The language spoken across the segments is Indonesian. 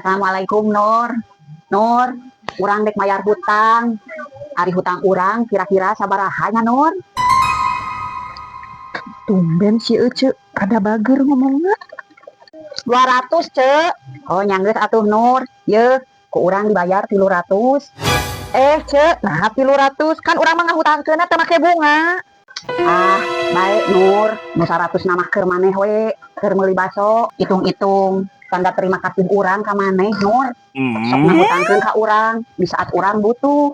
Assalamualaikum Nur. Nur, urang dek bayar hutang. Ari hutang urang kira-kira sabaraha nya Nur? Tumben si Ece ada bager ngomongnya. 200 cek. Oh nyanggeus atuh Nur. Ye, ku urang dibayar 300. Cek, nah 300 kan urang mah ngahutangkeunna teh make bunga. Ah, baik Nur. Nu 100 namah keur maneh we, keur meuli baso. Hitung-hitung tanda terima kasih urang ka maneh Nur. Sok ngahutangkeun ka urang di saat urang butuh.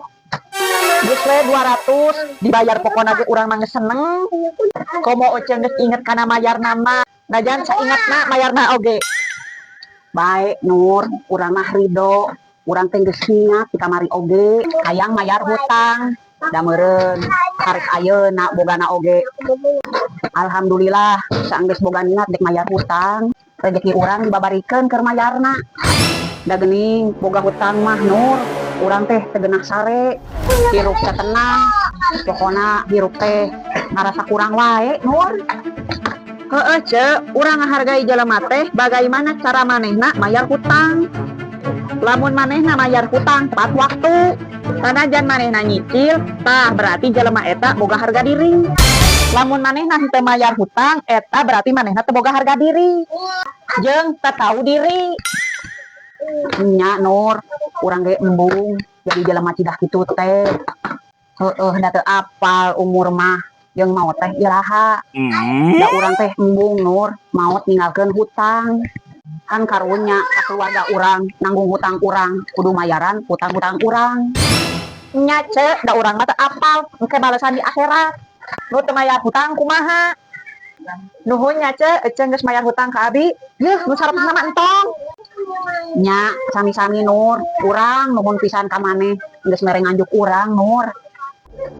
Geus we 200 dibayar pokona ge urang mah geus seneng. Komo Ece geus inget kana mayar nama. Najan saingatna mayarna oge. Baik Nur, urang mah ridho. Urang teh geus ingat di kamari oge hayang mayar hutang. Da meureun karek ayeuna bogana oge. Alhamdulillah saenggeus boga niat dek mayar hutang. Rezeki urang dibabarikeun keur mayarna. Da geuning boga hutang mah Nur, urang teh teu geunah sare. Hirup tenang. Pokona hirup teh ngarasa kurang wae Nur. Heeh Cek, urang ngahargai jelema teh bagaimana cara manehna mayar hutang. Lamun manehna mayar hutang tepat waktu, sanajan manehna nyicil, tah berarti jelema eta boga harga diri. Lamun manehna henteu mayar hutang, eta berarti manehna teu boga harga diri. Jeung teu tahu diri. Nya Nur, urang ge embung jadi jelema cidah kitu teh. Heueuh da teu apal umur mah jeung maot teh iraha. Da urang teh embung Nur, maot ninggalkeun hutang. Kan karunya keluarga urang nanggung hutang urang, kudu mayaran hutang-hutang urang. Nya Cek, da urang mah teu apal, engke balesan di akhirat. Nu teu mayar hutang kumaha? Nuhun nya Cek, Ece geus mayar hutang ka abi. Yeuh, nu 100 mah entong. Nya sami-sami Nur, urang nuhun pisan ka maneh geus mere nganjuk urang Nur.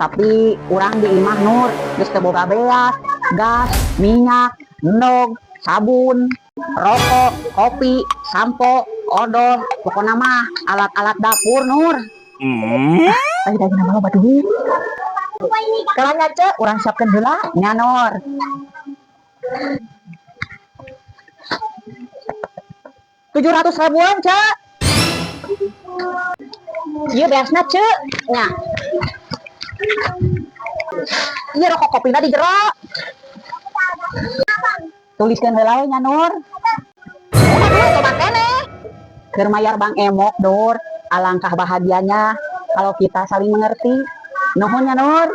Tapi urang di imah Nur geus teu boga beas, gas, minyak, endog, sabun, rokok, kopi, sampo, odol, pokona mah alat-alat dapur Nur. Ayo dah nama loba duit. Kalau nya Cek, urang siapkeun heula. Nya Nur. 700 ribuan Cek. Ieu beasna Cek. Nya. Ieu rokok kopina di jero. Tuliskeun heula nya Nur. Coba keneh. Keur mayar Bang Emok Nur. Alangkah bahagianya kalau kita saling mengerti. Nuhun nya Nur.